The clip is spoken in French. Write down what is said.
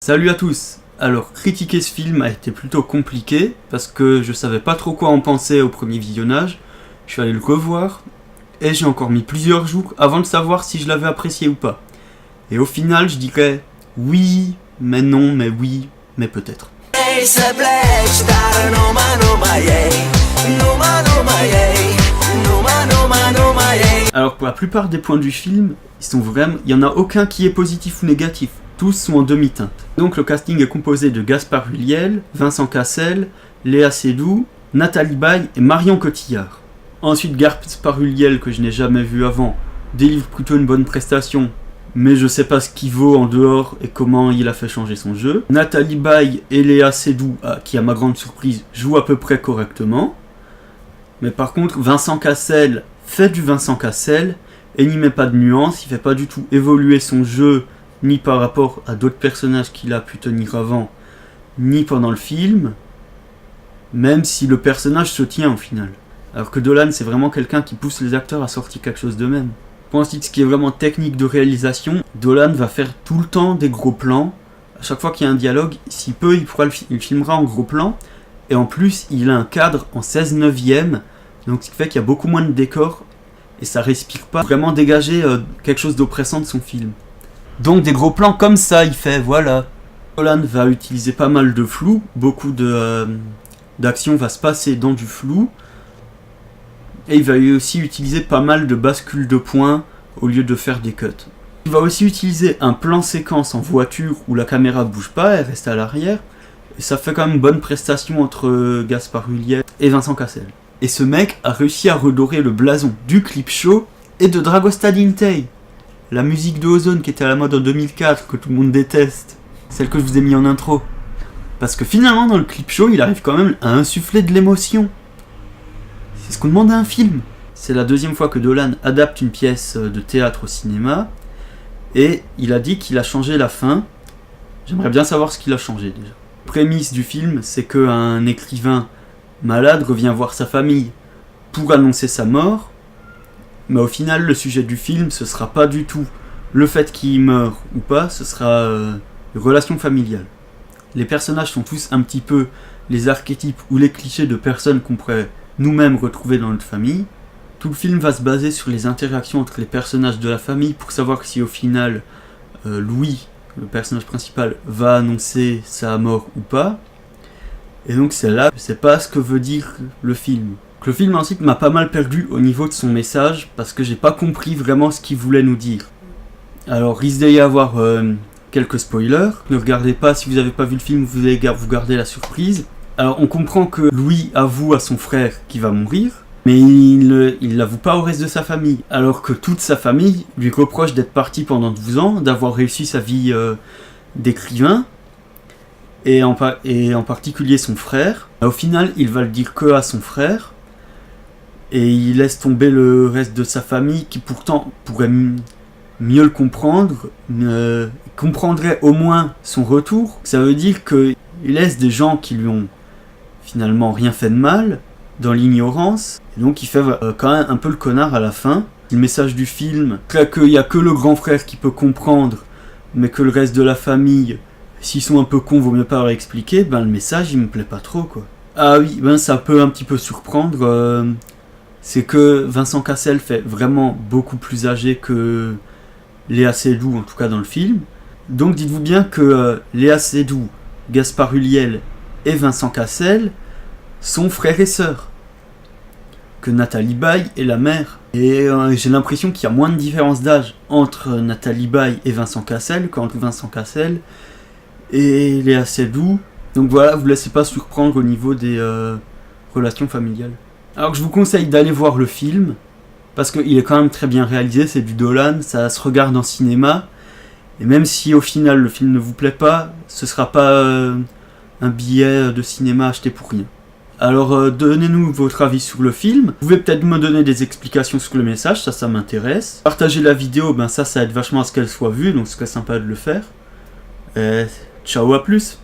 Salut à tous. Alors, critiquer ce film a été plutôt compliqué, parce que je savais pas trop quoi en penser au premier visionnage. Je suis allé le revoir, et j'ai encore mis plusieurs jours avant de savoir si je l'avais apprécié ou pas. Et au final, je dirais oui, mais non, mais oui, mais peut-être. Alors pour la plupart des points du film, il y en a aucun qui est positif ou négatif. Tous sont en demi-teinte. Donc le casting est composé de Gaspard Ulliel, Vincent Cassel, Léa Seydoux, Nathalie Baye et Marion Cotillard. Ensuite Gaspard Ulliel, que je n'ai jamais vu avant, délivre plutôt une bonne prestation, mais je sais pas ce qu'il vaut en dehors et comment il a fait changer son jeu. Nathalie Baye et Léa Seydoux, qui à ma grande surprise jouent à peu près correctement. Mais par contre Vincent Cassel fait du Vincent Cassel et n'y met pas de nuance, il fait pas du tout évoluer son jeu ni par rapport à d'autres personnages qu'il a pu tenir avant, ni pendant le film, même si le personnage se tient au final. Alors que Dolan, c'est vraiment quelqu'un qui pousse les acteurs à sortir quelque chose d'eux-mêmes. Pour ensuite, ce qui est vraiment technique de réalisation, Dolan va faire tout le temps des gros plans. À chaque fois qu'il y a un dialogue, s'il peut, il filmera en gros plan. Et en plus, il a un cadre en 16/9, donc ce qui fait qu'il y a beaucoup moins de décors, et ça respire pas vraiment dégager quelque chose d'oppressant de son film. Donc des gros plans comme ça, il fait, voilà. Dolan va utiliser pas mal de flou, beaucoup d'action va se passer dans du flou, et il va aussi utiliser pas mal de bascules de points au lieu de faire des cuts. Il va aussi utiliser un plan séquence en voiture où la caméra bouge pas, elle reste à l'arrière, et ça fait quand même une bonne prestation entre Gaspard Ulliel et Vincent Cassel. Et ce mec a réussi à redorer le blason du clip show et de Dragostad Intei. La musique de Ozone qui était à la mode en 2004, que tout le monde déteste. Celle que je vous ai mis en intro. Parce que finalement, dans le clip show, il arrive quand même à insuffler de l'émotion. C'est ce qu'on demande à un film. C'est la deuxième fois que Dolan adapte une pièce de théâtre au cinéma. Et il a dit qu'il a changé la fin. J'aimerais bien savoir ce qu'il a changé déjà. La prémisse du film, c'est qu'un écrivain malade revient voir sa famille pour annoncer sa mort. Mais au final, le sujet du film, ce sera pas du tout le fait qu'il meure ou pas, ce sera les relations familiales. Les personnages sont tous un petit peu les archétypes ou les clichés de personnes qu'on pourrait nous-mêmes retrouver dans notre famille. Tout le film va se baser sur les interactions entre les personnages de la famille pour savoir si au final Louis, le personnage principal, va annoncer sa mort ou pas. Et donc c'est là, je sais pas ce que veut dire le film. Le film ensuite m'a pas mal perdu au niveau de son message parce que j'ai pas compris vraiment ce qu'il voulait nous dire. Alors risque d'y avoir quelques spoilers. Ne regardez pas, si vous avez pas vu le film, vous allez vous garder la surprise. Alors on comprend que Louis avoue à son frère qu'il va mourir, mais il l'avoue pas au reste de sa famille. Alors que toute sa famille lui reproche d'être parti pendant 12 ans, d'avoir réussi sa vie d'écrivain, et en particulier son frère. Au final, il va le dire que à son frère, et il laisse tomber le reste de sa famille qui pourtant pourrait mieux le comprendre, comprendrait au moins son retour. Ça veut dire qu'il laisse des gens qui lui ont finalement rien fait de mal dans l'ignorance, et donc il fait quand même un peu le connard à la fin. Le message du film, c'est qu'il n'y a que le grand frère qui peut comprendre, mais que le reste de la famille, s'ils sont un peu cons, vaut mieux pas leur expliquer. Ben le message il me plaît pas trop quoi. Ah oui, ben ça peut un petit peu surprendre. C'est que Vincent Cassel fait vraiment beaucoup plus âgé que Léa Seydoux, en tout cas dans le film. Donc dites-vous bien que Léa Seydoux, Gaspard Ulliel et Vincent Cassel sont frères et sœurs. Que Nathalie Baye est la mère. Et j'ai l'impression qu'il y a moins de différence d'âge entre Nathalie Baye et Vincent Cassel qu'entre Vincent Cassel et Léa Seydoux. Donc voilà, vous laissez pas surprendre au niveau des relations familiales. Alors que je vous conseille d'aller voir le film, parce qu'il est quand même très bien réalisé, c'est du Dolan, ça se regarde en cinéma, et même si au final le film ne vous plaît pas, ce sera pas un billet de cinéma acheté pour rien. Alors donnez-nous votre avis sur le film, vous pouvez peut-être me donner des explications sur le message, ça m'intéresse. Partagez la vidéo, ça aide vachement à ce qu'elle soit vue, donc ce serait sympa de le faire. Ciao, à plus.